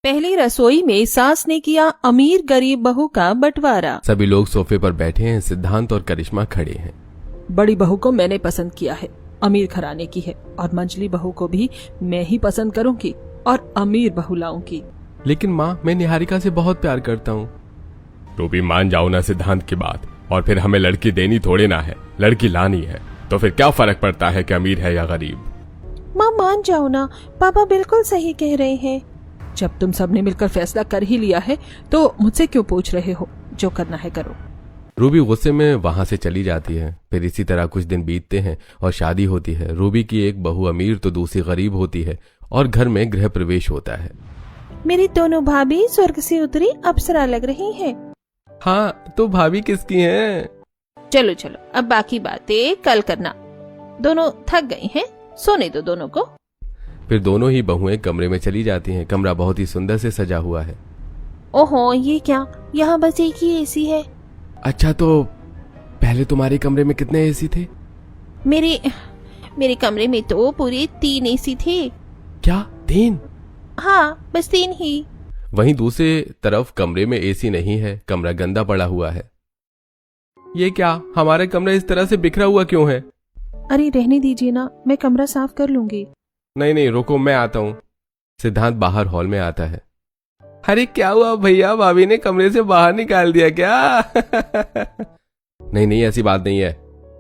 पहली रसोई में सास ने किया अमीर गरीब बहू का बंटवारा। सभी लोग सोफे पर बैठे हैं। सिद्धांत और करिश्मा खड़े हैं। बड़ी बहू को मैंने पसंद किया है, अमीर घराने की है, और मंझली बहू को भी मैं ही पसंद करूंगी और अमीर बहू लाऊंगी। लेकिन माँ, मैं निहारिका से बहुत प्यार करता हूँ। तो भी मान जाओ ना सिद्धांत की बात। और फिर हमें लड़की देनी थोड़ी ना है, लड़की लानी है। तो फिर क्या फर्क पड़ता है कि अमीर है या गरीब। माँ मान जाओ ना, पापा बिल्कुल सही कह रहे हैं। जब तुम सबने मिलकर फैसला कर ही लिया है तो मुझसे क्यों पूछ रहे हो? जो करना है करो। रूबी गुस्से में वहां से चली जाती है। फिर इसी तरह कुछ दिन बीतते हैं और शादी होती है। रूबी की एक बहू अमीर तो दूसरी गरीब होती है और घर में गृह प्रवेश होता है। मेरी दोनों भाभी स्वर्ग से उतरी अप्सरा लग रही हैं। हाँ, तो भाभी किसकी हैं? चलो चलो, अब बाकी बातें कल करना। दोनों थक गई हैं, सोने दो दोनों को। फिर दोनों ही बहुएं कमरे में चली जाती हैं। कमरा बहुत ही सुंदर से सजा हुआ है। ओहो, ये क्या, यहाँ बस एक ही एसी है। अच्छा, तो पहले तुम्हारे कमरे में कितने एसी थे? मेरे कमरे में तो पूरे 3 एसी थे। क्या, 3? हाँ, बस 3 ही। वहीं दूसरे तरफ कमरे में एसी नहीं है। कमरा गंदा पड़ा हुआ है। ये क्या, हमारा कमरा इस तरह से बिखरा हुआ क्यों है? अरे रहने दीजिए ना, मैं कमरा साफ कर लूंगी। नहीं, रुको, मैं आता हूँ। सिद्धांत बाहर हॉल में आता है। अरे क्या हुआ भैया, भाभी ने कमरे से बाहर निकाल दिया क्या? नहीं, ऐसी बात नहीं है।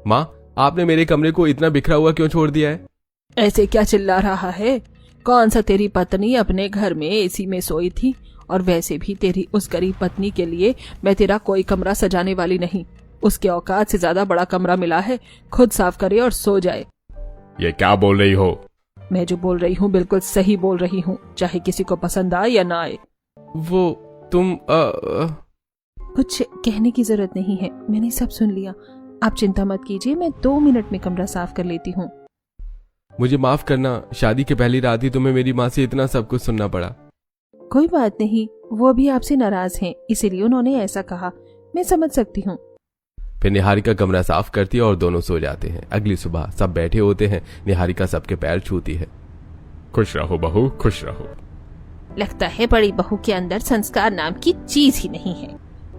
माँ, आपने मेरे कमरे को इतना बिखरा हुआ क्यों छोड़ दिया है? ऐसे क्या चिल्ला रहा है? कौन सा तेरी पत्नी अपने घर में एसी में सोई थी? और वैसे भी तेरी उस गरीब पत्नी के लिए मैं तेरा कोई कमरा सजाने वाली नहीं। उसके औकात से ज्यादा बड़ा कमरा मिला है, खुद साफ करे और सो जाए। ये क्या बोल रही हो? मैं जो बोल रही हूँ बिल्कुल सही बोल रही हूँ, चाहे किसी को पसंद आए या ना आए। वो तुम कुछ कहने की जरूरत नहीं है, मैंने सब सुन लिया। आप चिंता मत कीजिए, मैं 2 मिनट में कमरा साफ कर लेती हूँ। मुझे माफ करना, शादी के पहली रात ही तुम्हें मेरी माँ से इतना सब कुछ सुनना पड़ा। कोई बात नहीं, वो भी आपसे नाराज हैं, इसीलिए उन्होंने ऐसा कहा। मैं समझ सकती हूँ। फिर निहारिका कमरा साफ करती है और दोनों सो जाते हैं। अगली सुबह सब बैठे होते हैं। निहारिका सबके पैर छूती है। खुश रहो बहू, खुश रहो। लगता है बड़ी बहू के अंदर संस्कार नाम की चीज ही नहीं है।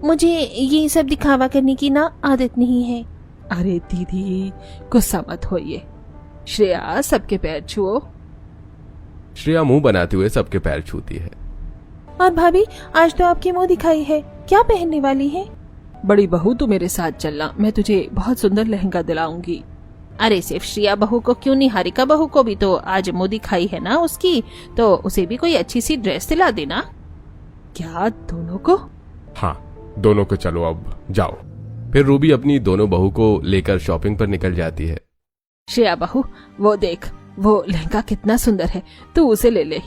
मुझे ये सब दिखावा करने की ना आदत नहीं है। अरे दीदी, गुस्सा मत होइए। श्रेया, सबके पैर छुओ। श्रेया मुंह बनाते हुए सबके पैर छूती है। और भाभी, आज तो आपकी मुंह दिखाई है, क्या पहनने वाली है? बड़ी बहू, तू मेरे साथ चलना, मैं तुझे बहुत सुंदर लहंगा दिलाऊंगी। अरे सिर्फ श्रेया बहू को क्यों, निहारिका बहू को भी तो आज मुंह दिखाई है ना उसकी, तो उसे भी कोई अच्छी सी ड्रेस दिला देना। क्या, दोनों को? हाँ, दोनों को। चलो अब जाओ। फिर रूबी अपनी दोनों बहू को लेकर शॉपिंग पर निकल जाती है। श्रेया बहू, वो देख, वो लहंगा कितना सुंदर है, तू उसे ले ले।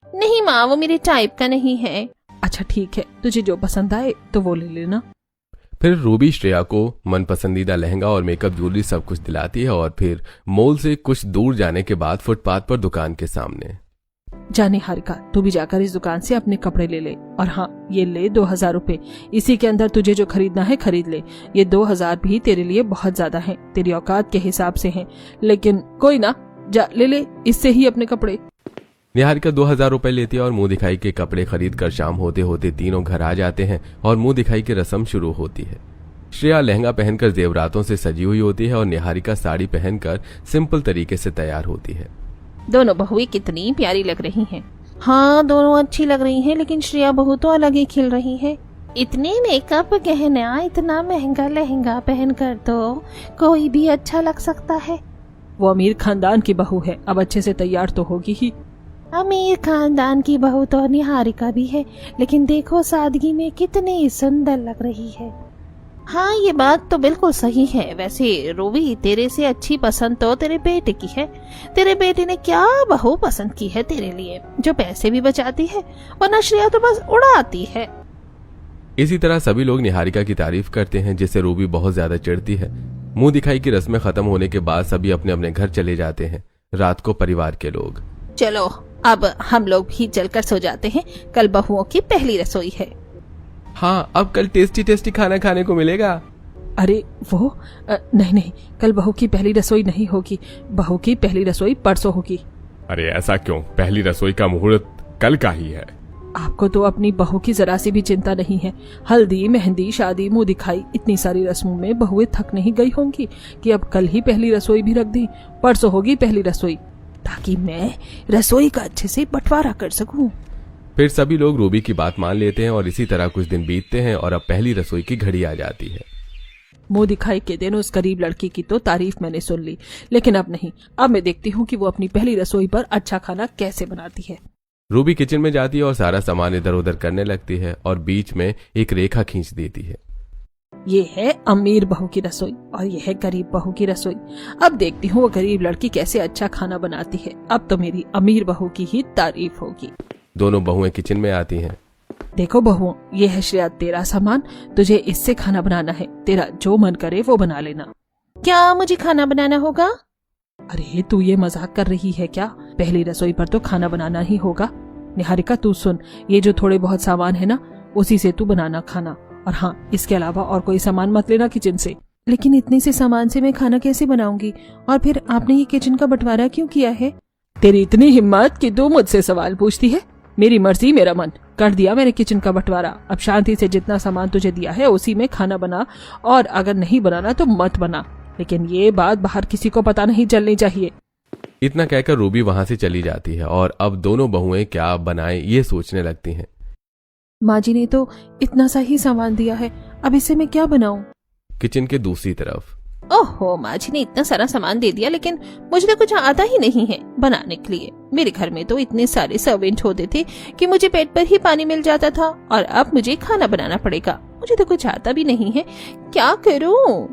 नहीं माँ, वो मेरे टाइप का नहीं है। अच्छा ठीक है, तुझे जो पसंद आए तो वो ले लेना। फिर रूबी श्रेया को मन पसंदीदा लहंगा और मेकअप ज्वेलरी सब कुछ दिलाती है और फिर मॉल से कुछ दूर जाने के बाद फुटपाथ पर दुकान के सामने। जाने हारिका, तू भी जाकर इस दुकान से अपने कपड़े ले ले। और हाँ, ये ले 2000 रुपए। इसी के अंदर तुझे जो खरीदना है खरीद ले। ये 2000 भी तेरे लिए बहुत ज्यादा हैं, तेरी औकात के हिसाब से हैं, लेकिन कोई ना, जा ले ले इससे ही अपने कपड़े। निहारिका 2000 रुपए लेती है और मुंह दिखाई के कपड़े खरीद कर शाम होते होते तीनों घर आ जाते हैं और मुंह दिखाई की रस्म शुरू होती है। श्रेया लहंगा पहनकर जेवरातों से सजी हुई होती है और निहारिका साड़ी पहनकर सिंपल तरीके से तैयार होती है। दोनों बहुएं कितनी प्यारी लग रही हैं। हाँ, दोनों अच्छी लग रही हैं, लेकिन श्रेया बहू तो अलग ही खिल रही है। इतने मेकअप गहना, इतना महंगा लहंगा पहनकर तो कोई भी अच्छा लग सकता है। वो अमीर खानदान की बहू है, अब अच्छे से तैयार तो होगी ही। अमीर खानदान की बहू तो निहारिका भी है, लेकिन देखो सादगी में कितनी सुंदर लग रही है। हाँ, ये बात तो बिल्कुल सही है। वैसे रूबी, तेरे से अच्छी पसंद तो तेरे बेटे की है। तेरे बेटे ने क्या बहू पसंद की है तेरे लिए, जो पैसे भी बचाती है, वरना श्रेया तो बस उड़ाती है। इसी तरह सभी लोग निहारिका की तारीफ करते हैं, जिससे रूबी बहुत ज्यादा चिढ़ती है। मुंह दिखाई की रस्में खत्म होने के बाद सभी अपने अपने घर चले जाते हैं। रात को परिवार के लोग, चलो अब हम लोग भी चलकर सो जाते हैं, कल बहुओं की पहली रसोई है। हाँ, अब कल टेस्टी टेस्टी खाना खाने को मिलेगा। अरे वो नहीं, कल बहू की पहली रसोई नहीं होगी, बहू की पहली रसोई परसों होगी। अरे ऐसा क्यों? पहली रसोई का मुहूर्त कल का ही है। आपको तो अपनी बहू की जरा सी भी चिंता नहीं है। हल्दी, मेहंदी, शादी, मुंह दिखाई, इतनी सारी रस्मों में बहुएं थक नहीं गई होंगी कि अब कल ही पहली रसोई भी रख दें। परसों होगी पहली रसोई, ताकि मैं रसोई का अच्छे से बंटवारा कर सकूं। फिर सभी लोग रूबी की बात मान लेते हैं और इसी तरह कुछ दिन बीतते हैं और अब पहली रसोई की घड़ी आ जाती है। मुंह दिखाई के दिन उस गरीब लड़की की तो तारीफ मैंने सुन ली, लेकिन अब नहीं। अब मैं देखती हूँ कि वो अपनी पहली रसोई पर अच्छा खाना कैसे बनाती है। रूबी किचन में जाती है और सारा सामान इधर उधर करने लगती है और बीच में एक रेखा खींच देती है। ये है अमीर बहू की रसोई और ये है गरीब बहू की रसोई। अब देखती हूँ वो गरीब लड़की कैसे अच्छा खाना बनाती है। अब तो मेरी अमीर बहू की ही तारीफ होगी। दोनों बहुएं किचन में आती हैं। देखो बहू, ये है श्रेया तेरा सामान, तुझे इससे खाना बनाना है। तेरा जो मन करे वो बना लेना। क्या मुझे खाना बनाना होगा? अरे तू ये मजाक कर रही है क्या? पहली रसोई पर तो खाना बनाना ही होगा। निहारिका तू सुन, ये जो थोड़े बहुत सामान है ना, उसी से तू बनाना खाना। और हाँ, इसके अलावा और कोई सामान मत लेना किचन से। लेकिन इतने से सामान से मैं खाना कैसे बनाऊंगी? और फिर आपने ये किचन का बंटवारा क्यों किया है? तेरी इतनी हिम्मत कि तू मुझसे सवाल पूछती है। मेरी मर्जी मेरा मन, कर दिया मैंने किचन का बंटवारा। अब शांति से जितना सामान तुझे दिया है उसी में खाना बना, और अगर नहीं बनाना तो मत बना। लेकिन ये बात बाहर किसी को पता नहीं चलनी चाहिए। इतना कहकर रूबी वहां से चली जाती है और अब दोनों बहुएं क्या बनाएं ये सोचने लगती हैं। माँ जी ने तो इतना सा ही सामान दिया है, अब इसे मैं क्या बनाऊं? किचन के दूसरी तरफ। ओहो, माँ जी ने इतना सारा सामान दे दिया, लेकिन मुझे तो कुछ आता ही नहीं है बनाने के लिए। मेरे घर में तो इतने सारे सर्वेंट होते थे कि मुझे पेट पर ही पानी मिल जाता था, और अब मुझे खाना बनाना पड़ेगा। मुझे तो कुछ आता भी नहीं है, क्या करूं?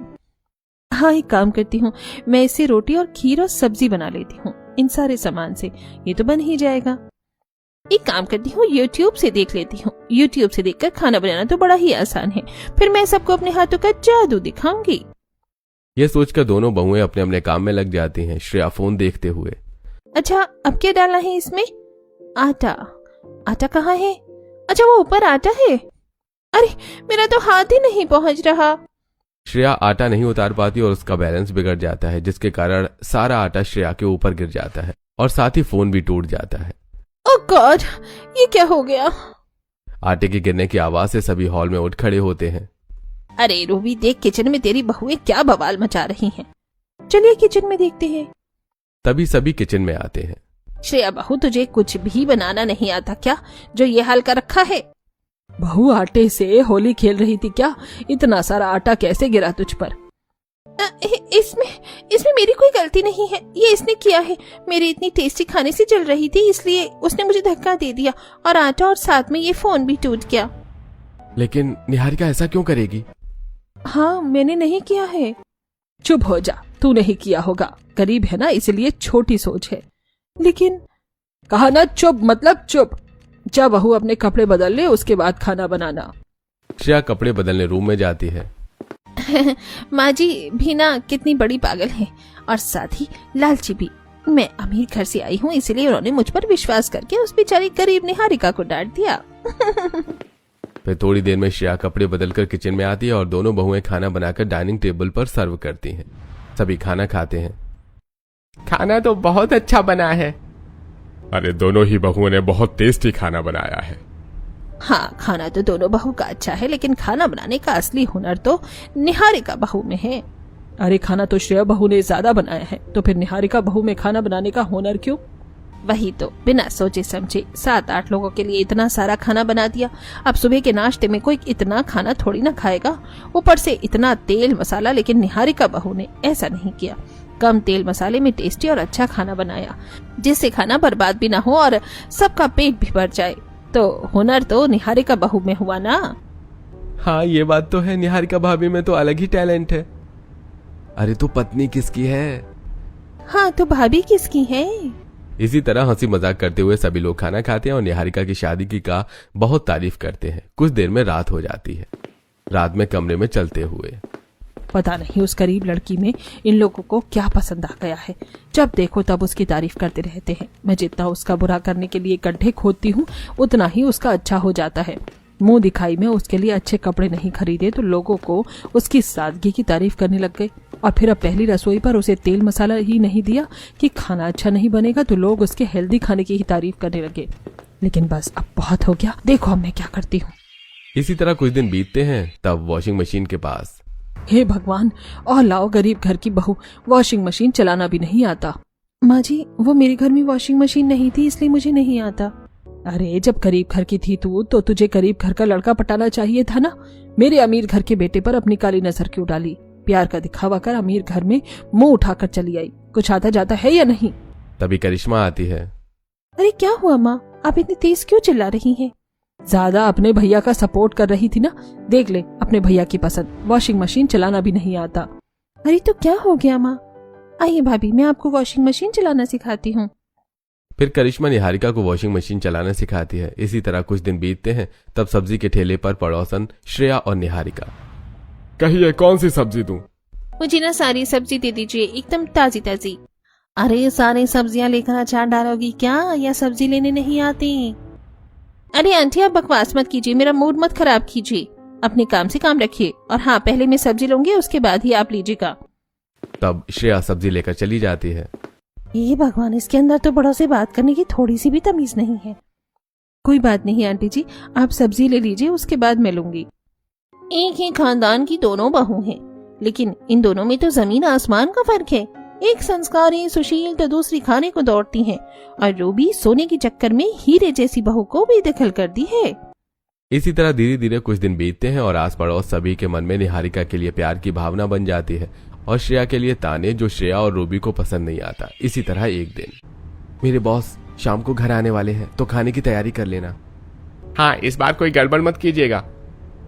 हाँ, एक काम करती हूँ, मैं इससे रोटी और खीर और सब्जी बना लेती हूँ। इन सारे सामान से ये तो बन ही जाएगा। एक काम करती हूँ, YouTube से देख लेती हूँ। YouTube से देखकर खाना बनाना तो बड़ा ही आसान है। फिर मैं सबको अपने हाथों का जादू दिखाऊंगी। यह सोचकर दोनों बहुएं अपने अपने काम में लग जाती हैं, श्रेया फोन देखते हुए। अच्छा, अब क्या डालना है इसमें? आटा। आटा कहाँ है? अच्छा, वो ऊपर आटा है। अरे, मेरा तो हाथ ही नहीं पहुंच रहा। श्रेया आटा नहीं उतार पाती और उसका बैलेंस बिगड़ जाता है, जिसके कारण सारा आटा श्रेया के ऊपर गिर जाता है और साथ ही फोन भी टूट जाता है। ओह गॉड, ये क्या हो गया? आटे के गिरने की आवाज से सभी हॉल में उठ खड़े होते हैं। अरे रूबी, देख किचन में तेरी बहुएं क्या बवाल मचा रही हैं। चलिए किचन में देखते हैं। तभी सभी किचन में आते हैं। श्रेया बहू, तुझे कुछ भी बनाना नहीं आता क्या, जो ये हाल कर रखा है? बहू, आटे से होली खेल रही थी क्या? इतना सारा आटा कैसे गिरा तुझ पर? इसमें मेरी कोई गलती नहीं है, ये इसने किया है। मेरी इतनी टेस्टी खाने से चल रही थी, इसलिए उसने मुझे धक्का दे दिया और आटा और साथ में ये फोन भी टूट गया। लेकिन निहारिका ऐसा क्यों करेगी? हाँ, मैंने नहीं किया है। चुप हो जा, तू नहीं किया होगा। गरीब है ना, इसलिए छोटी सोच है। लेकिन कहा ना चुप, मतलब चुप। जा बहू, अपने कपड़े बदल ले, उसके बाद खाना बनाना। श्रेया कपड़े बदलने रूम में जाती है। माँ जी भी ना कितनी बड़ी पागल है, और साथ ही लालची भी। मैं अमीर घर से आई हूँ, इसलिए उन्होंने मुझ पर विश्वास करके उस बेचारी गरीब निहारिका को डांट दिया। फिर थोड़ी देर में श्रेया कपड़े बदलकर किचन में आती है और दोनों बहुएं खाना बनाकर डाइनिंग टेबल पर सर्व करती हैं। सभी खाना खाते हैं। खाना तो बहुत अच्छा बना है। अरे दोनों ही बहुओं ने बहुत टेस्टी खाना बनाया है। हाँ, खाना तो दोनों बहू का अच्छा है, लेकिन खाना बनाने का असली हुनर तो निहारिका बहू में है। अरे खाना तो श्रेया बहू ने ज्यादा बनाया है, तो फिर निहारिका बहू में खाना बनाने का हुनर क्यों? वही तो, बिना सोचे समझे 7-8 लोगों के लिए इतना सारा खाना बना दिया। अब सुबह के नाश्ते में कोई इतना खाना थोड़ी ना खाएगा, ऊपर से इतना तेल मसाला। लेकिन निहारिका बहू ने ऐसा नहीं किया। कम तेल मसाले में टेस्टी और अच्छा खाना बनाया, जिससे खाना बर्बाद भी ना हो और सबका पेट भी भर जाए। तो हुनर तो निहारिका बहू में हुआ ना। हाँ, ये बात तो है, निहारिका भाभी में तो अलग ही टैलेंट है। अरे तो पत्नी किसकी है? हाँ, तो भाभी किसकी है? इसी तरह हंसी मजाक करते हुए सभी लोग खाना खाते हैं और निहारिका की शादी की का बहुत तारीफ करते हैं। कुछ देर में रात हो जाती है। रात में कमरे में चलते हुए, पता नहीं उस गरीब लड़की में इन लोगों को क्या पसंद आ गया है। जब देखो तब उसकी तारीफ करते रहते हैं। मैं जितना उसका बुरा करने के लिए गड्ढे खोदती हूँ, उतना ही उसका अच्छा हो जाता है। मुंह दिखाई में उसके लिए अच्छे कपड़े नहीं खरीदे तो लोगों को उसकी सादगी की तारीफ करने लग गए। और फिर अब पहली रसोई पर उसे तेल मसाला ही नहीं दिया कि खाना अच्छा नहीं बनेगा, तो लोग उसके हेल्दी खाने की ही तारीफ करने लगे। लेकिन बस अब बहुत हो गया, देखो अब मैं क्या करती हूँ। इसी तरह कुछ दिन बीतते हैं, तब वॉशिंग मशीन के पास। हे भगवान, और लाओ गरीब घर की बहू, वॉशिंग मशीन चलाना भी नहीं आता। माँ जी, वो मेरे घर में वॉशिंग मशीन नहीं थी, इसलिए मुझे नहीं आता। अरे जब गरीब घर की थी तू, तो तुझे गरीब घर का लड़का पटाना चाहिए था ना। मेरे अमीर घर के बेटे पर अपनी काली नजर क्यों डाली? प्यार का दिखावा कर अमीर घर में मुंह उठाकर चली आई। कुछ आता जाता है या नहीं? तभी करिश्मा आती है। अरे क्या हुआ माँ, आप इतनी तेज क्यों चिल्ला रही हैं? ज्यादा अपने भैया का सपोर्ट कर रही थी ना। देख ले अपने भैया की पसंद, वॉशिंग मशीन चलाना भी नहीं आता। अरे तो क्या हो गया माँ? आइए भाभी, मैं आपको वॉशिंग मशीन चलाना सिखाती हूँ। फिर करिश्मा निहारिका को वॉशिंग मशीन चलाना सिखाती है। इसी तरह कुछ दिन बीतते हैं, तब सब्जी के ठेले पर पड़ोसन श्रेया और निहारिका। कहिए कौन सी सब्जी दूं? मुझे ना सारी सब्जी दे दीजिए, एकदम ताजी ताजी। अरे सारी सब्जियां लेकर अचार डालोगी क्या, या सब्जी लेने नहीं आती? अरे आंटी आप बकवास मत कीजिए, मेरा मूड मत खराब कीजिए। अपने काम से काम रखिए। और हाँ, पहले मैं सब्जी लूंगी, उसके बाद ही आप लीजिएगा। तब श्रेया सब्जी लेकर चली जाती है। ये भगवान, इसके अंदर तो बड़ों से बात करने की थोड़ी सी भी तमीज नहीं है। कोई बात नहीं आंटी जी, आप सब्जी ले लीजिए, उसके बाद मैं लूंगी। एक ही खानदान की दोनों बहू हैं, लेकिन इन दोनों में तो जमीन आसमान का फर्क है। एक संस्कारी सुशील तो दूसरी खाने को दौड़ती हैं, और रूबी सोने के चक्कर में हीरे जैसी बहू को भी दखल कर दी है। इसी तरह धीरे धीरे कुछ दिन बीतते हैं और आस पड़ोस सभी के मन में निहारिका के लिए प्यार की भावना बन जाती है, और श्रेया के लिए ताने जो श्रेया और रूबी को पसंद नहीं आता। इसी तरह एक दिन, मेरे बॉस शाम को घर आने वाले हैं, तो खाने की तैयारी कर लेना। हाँ, इस बार कोई गड़बड़ मत कीजिएगा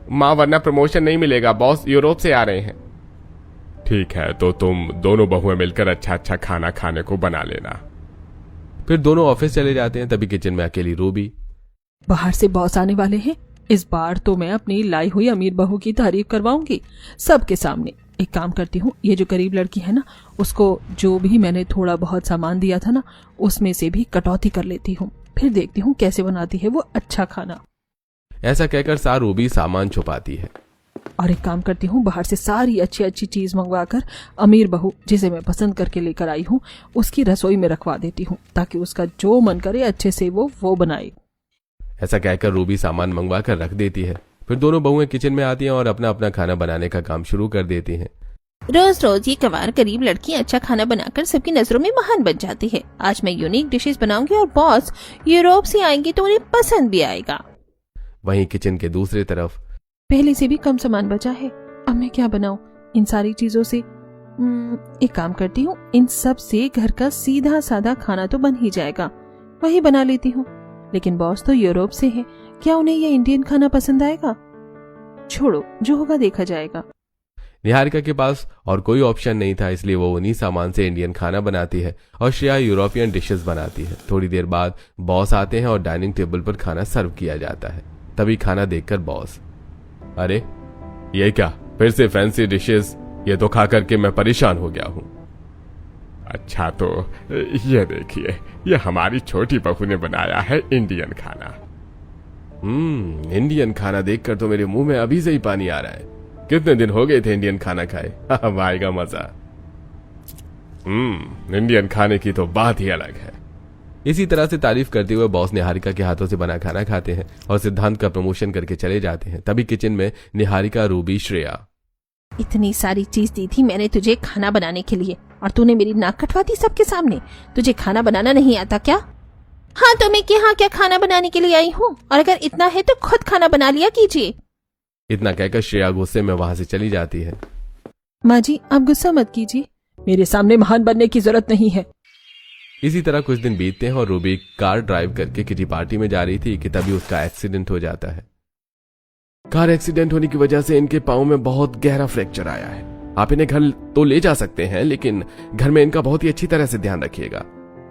माँ, वरना प्रमोशन नहीं मिलेगा। बॉस यूरोप से आ रहे हैं। ठीक है, तो तुम दोनों बहुएं मिलकर अच्छा अच्छा खाना खाने को बना लेना। फिर दोनों ऑफिस चले जाते हैं। तभी किचन में अकेली रूबी। बाहर से बॉस आने वाले हैं, इस बार तो मैं अपनी लाई हुई अमीर बहू की तारीफ करवाऊंगी सबके सामने। एक काम करती हूँ, ये जो गरीब लड़की है ना, उसको जो भी मैंने थोड़ा बहुत सामान दिया था ना, उसमें से भी कटौती कर लेती हूँ। फिर देखती हूँ कैसे बनाती है वो अच्छा खाना। ऐसा कहकर सा रूबी सामान छुपाती है। और एक काम करती हूँ, बाहर से सारी अच्छी अच्छी चीज मंगवाकर अमीर बहू, जिसे मैं पसंद करके लेकर आई हूँ, उसकी रसोई में रखवा देती हूँ, ताकि उसका जो मन करे अच्छे से वो बनाए। ऐसा कहकर रूबी सामान मंगवा कर रख देती है। फिर दोनों बहुएं किचन में आती हैं और अपना अपना खाना बनाने का काम शुरू कर देती हैं। रोज रोज ये गंवार गरीब लड़की अच्छा खाना बनाकर सबकी नजरों में महान बन जाती है। आज मैं यूनिक डिशेस बनाऊंगी और बॉस यूरोप से आएंगे तो उन्हें पसंद भी आएगा। वहीं किचन के दूसरी तरफ, पहले से भी कम सामान बचा है, अब मैं क्या बनाऊं इन सारी चीजों से? एक काम करती हूँ, इन सब से घर का सीधा साधा खाना तो बन ही जाएगा, वही बना लेती हूँ। लेकिन बॉस तो यूरोप से है, क्या उन्हें ये इंडियन खाना पसंद आएगा? छोड़ो, जो होगा देखा जाएगा। निहारिका के पास और कोई ऑप्शन नहीं था, इसलिए वो उन्हीं सामान से इंडियन खाना बनाती है और श्रेया यूरोपियन डिशेस बनाती है। थोड़ी देर बाद बॉस आते हैं और डाइनिंग टेबल पर खाना सर्व किया जाता है। तभी खाना देखकर बॉस, अरे ये क्या, फिर से फैंसी डिशेस? ये तो खा करके मैं परेशान हो गया हूं। अच्छा, तो ये देखिए, ये हमारी छोटी बहू ने बनाया है इंडियन खाना। इंडियन खाना देखकर तो मेरे मुंह में अभी से ही पानी आ रहा है। कितने दिन हो गए थे इंडियन खाना खाए। अब आएगा मजा। इंडियन खाने की तो बात ही अलग है। इसी तरह से तारीफ करते हुए बॉस निहारिका के हाथों से बना खाना खाते हैं और सिद्धांत का प्रमोशन करके चले जाते हैं। तभी किचन में निहारिका, रूबी, श्रेया। इतनी सारी चीज दी थी मैंने तुझे खाना बनाने के लिए, और तूने मेरी नाक कटवा दी सबके सामने। तुझे खाना बनाना नहीं आता क्या? हाँ, तो मैं यहाँ क्या खाना बनाने के लिए आई हूँ, और अगर इतना है तो खुद खाना बना लिया कीजिए। इतना कहकर श्रेया गुस्से में वहां से चली जाती है। माँ जी, आप गुस्सा मत कीजिए, मेरे सामने महान बनने की जरूरत नहीं है। इसी तरह कुछ दिन बीतते हैं और रूबी कार ड्राइव करके किटी पार्टी में जा रही थी कि तभी उसका एक्सीडेंट हो जाता है। कार एक्सीडेंट होने की वजह से इनके पांव में बहुत गहरा फ्रैक्चर आया है। आप इन्हें घर तो ले जा सकते हैं, लेकिन घर में इनका बहुत ही अच्छी तरह से ध्यान रखिएगा।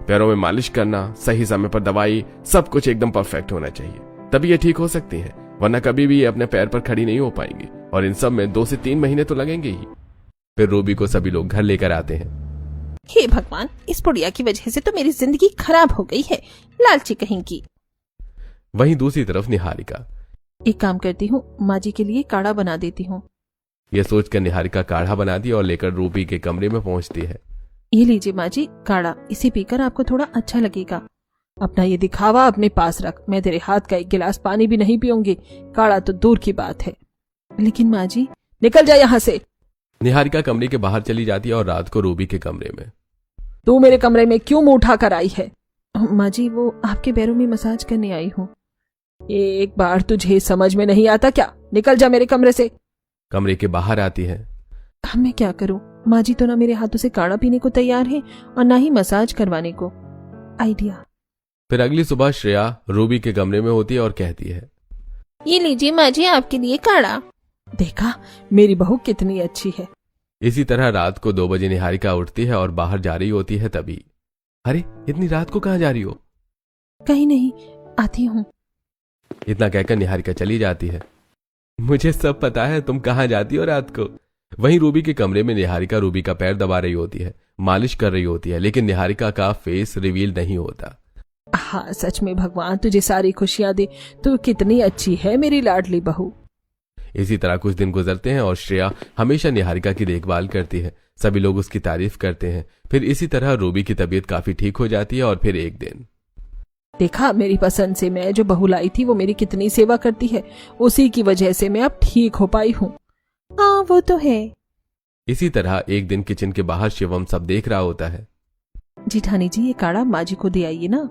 पैरों में मालिश करना, सही समय पर दवाई, सब कुछ एकदम परफेक्ट होना चाहिए, तभी ये ठीक हो सकती हैं, वरना कभी भी ये अपने पैर पर खड़ी नहीं हो पाएंगी, और इन सब में 2 से 3 महीने तो लगेंगे ही। फिर रूबी को सभी लोग घर लेकर आते हैं। हे भगवान, इस बुढ़िया की वजह से तो मेरी जिंदगी खराब हो गई है, लालची कहीं की। वहीं दूसरी तरफ निहारिका, एक काम करती हूँ, माँ जी के लिए काढ़ा बना देती हूँ। यह सोचकर निहारिका काढ़ा बनाती और लेकर रूबी के कमरे में पहुंचती है। ये लीजिए माँ जी काढ़ा, इसे पीकर आपको थोड़ा अच्छा लगेगा। अपना ये दिखावा अपने पास रख। मैं तेरे हाथ का एक गिलास पानी भी नहीं पीऊंगी, काढ़ा तो दूर की बात है। लेकिन माँ जी। निकल जा यहाँ से। निहारिका कमरे के बाहर चली जाती है और रात को रूबी के कमरे में। तू मेरे कमरे में क्यों मुंह उठा कर आई है? माँ जी, वो आपके पैरों में मसाज करने आई हूँ। एक बार तुझे समझ में नहीं आता क्या? निकल जा मेरे कमरे से। कमरे के बाहर आती है। अब मैं क्या करूँ? माँ जी तो ना मेरे हाथों से काढ़ा पीने को तैयार है और ना ही मसाज करवाने को। आइडिया। फिर अगली सुबह श्रेया रूबी के कमरे में होती है और कहती है, ये लीजिए माँ जी, आपके लिए काढ़ा। देखा मेरी बहू कितनी अच्छी है। इसी तरह रात को 2 बजे निहारिका उठती है और बाहर जा रही होती है। तभी, अरे इतनी रात को कहाँ जा रही हो? कहीं नहीं, आती हूँ। इतना कहकर निहारिका चली जाती है। मुझे सब पता है तुम कहाँ जाती हो रात को। वहीं रूबी के कमरे में निहारिका रूबी का पैर दबा रही होती है, मालिश कर रही होती है, लेकिन निहारिका का फेस रिवील नहीं होता। हाँ सच में भगवान तुझे सारी खुशियां दे। तू कितनी अच्छी है मेरी लाडली बहू। इसी तरह कुछ दिन गुजरते हैं और श्रेया हमेशा निहारिका की देखभाल करती है। सभी लोग उसकी तारीफ करते हैं। फिर इसी तरह रूबी की तबीयत काफी ठीक हो जाती है और फिर एक दिन, देखा मेरी पसंद से मैं जो बहू लाई थी वो मेरी कितनी सेवा करती है। उसी की वजह से मैं अब ठीक हो पाई हूँ। हाँ वो तो है। इसी तरह एक दिन किचन के बाहर शिवम सब देख रहा होता है। जिठानी जी, ये काढ़ा माँ जी को दे आइए ना।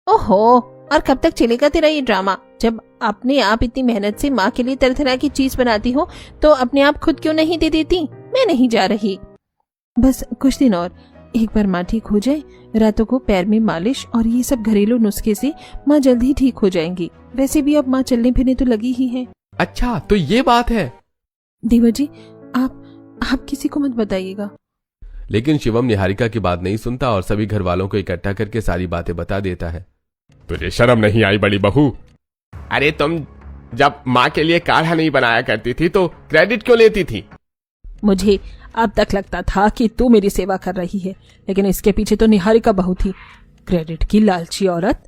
ओहो, और कब तक चलेगा तेरा ये ड्रामा? जब अपने आप इतनी मेहनत से माँ के लिए तरह तरह की चीज बनाती हो तो अपने आप खुद क्यों नहीं दे देती? मैं नहीं जा रही। बस कुछ दिन और, एक बार माँ ठीक हो जाए, रातों को पैर में मालिश और ये सब घरेलू नुस्खे से माँ जल्दी ही ठीक हो जाएंगी। वैसे भी अब माँ चलने फिरने तो लगी ही है। अच्छा तो ये बात है। देवर जी, आप किसी को मत बताइएगा। लेकिन शिवम निहारिका की बात नहीं सुनता और सभी घर वालों को इकट्ठा करके सारी बातें बता देता है। तुझे शर्म नहीं आई बड़ी बहू? अरे तुम जब माँ के लिए काढ़ा नहीं बनाया करती थी तो क्रेडिट क्यों लेती थी? मुझे अब तक लगता था कि तू मेरी सेवा कर रही है, लेकिन इसके पीछे तो निहारिका बहू थी, क्रेडिट की लालची औरत।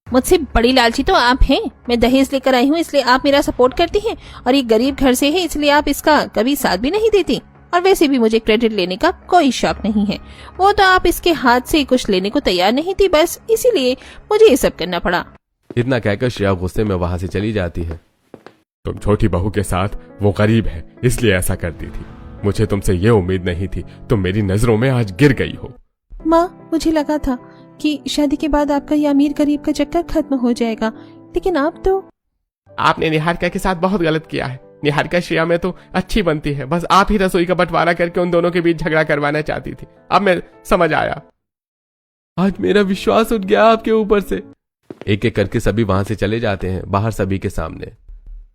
मुझसे बड़ी लालची तो आप हैं। मैं दहेज लेकर आई हूँ इसलिए आप मेरा सपोर्ट करती हैं, और ये गरीब घर से है इसलिए आप इसका कभी साथ भी नहीं देती। और वैसे भी मुझे क्रेडिट लेने का कोई शौक नहीं है। वो तो आप इसके हाथ से कुछ लेने को तैयार नहीं थी, बस इसीलिए मुझे ये सब करना पड़ा। इतना कहकर श्रेया गुस्से में वहां से चली जाती है। तुम छोटी बहू के साथ वो गरीब है इसलिए ऐसा करती थी। मुझे तुमसे ये उम्मीद नहीं थी। तुम मेरी नजरों में आज गिर गई हो। माँ, मुझे लगा था कि शादी के बाद आपका ये अमीर गरीब का चक्कर खत्म हो जाएगा, लेकिन आप तो। आपने निहारिका के साथ बहुत गलत किया है। निहारिका श्रेया में तो अच्छी बनती है, बस आप ही रसोई का बंटवारा करके उन दोनों के बीच झगड़ा करवाना चाहती थी। अब मैं समझ आया। आज मेरा विश्वास उठ गया आपके ऊपर से। एक एक करके सभी वहां से चले जाते हैं, बाहर सभी के सामने।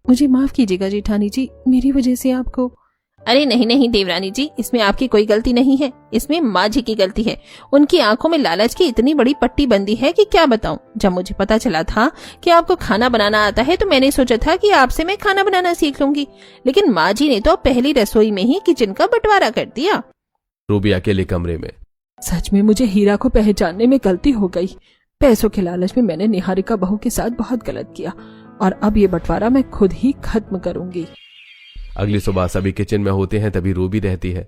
मुझे माफ कीजिएगा जेठानी जी, मेरी वजह से आपको। अरे नहीं नहीं देवरानी जी, इसमें आपकी कोई गलती नहीं है, इसमें माँ जी की गलती है। उनकी आंखों में लालच की इतनी बड़ी पट्टी बंदी है कि क्या बताऊं। जब मुझे पता चला था कि आपको खाना बनाना आता है तो मैंने सोचा था कि आपसे मैं खाना बनाना सीख लूंगी, लेकिन माँ जी ने तो पहली रसोई में ही किचन का बंटवारा कर दिया। रूबी अकेले कमरे में। सच में मुझे हीरा को पहचानने में गलती हो गई। पैसों के लालच में मैंने निहारिका बहू के साथ बहुत गलत किया, और अब ये बंटवारा मैं खुद ही खत्म करूंगी। अगली सुबह सभी किचन में होते हैं, तभी रूबी रहती है।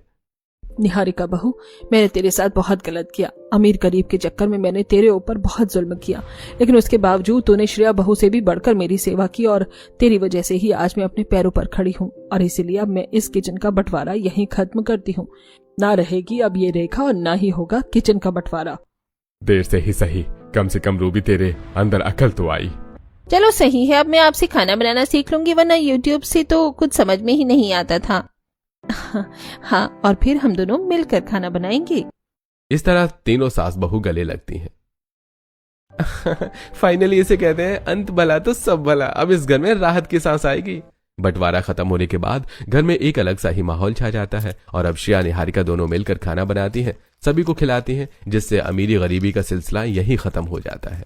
निहारिका बहू, मैंने तेरे साथ बहुत गलत किया। अमीर गरीब के चक्कर में मैंने तेरे ऊपर बहुत जुल्म किया, लेकिन उसके बावजूद तूने श्रेया बहू से भी बढ़कर मेरी सेवा की, और तेरी वजह से ही आज मैं अपने पैरों पर खड़ी हूँ। और इसीलिए अब मैं इस किचन का बंटवारा यहीं खत्म करती हूँ। ना रहेगी अब ये रेखा और ना ही होगा किचन का बंटवारा। देर से ही सही, कम से कम रूबी तेरे अंदर अकल तो आई। चलो सही है, अब मैं आपसे खाना बनाना सीख लूंगी, वरना यूट्यूब से तो कुछ समझ में ही नहीं आता था। हाँ, और फिर हम दोनों मिलकर खाना बनाएंगे। इस तरह तीनों सास बहू गले लगती हैं। फाइनली इसे कहते हैं अंत भला तो सब भला। अब इस घर में राहत की सांस आएगी। बंटवारा खत्म होने के बाद घर में एक अलग सा ही माहौल छा जाता है, और अब श्रेया निहारिका दोनों मिलकर खाना बनाती हैं, सभी को खिलाती हैं, जिससे अमीरी गरीबी का सिलसिला यहीं खत्म हो जाता है।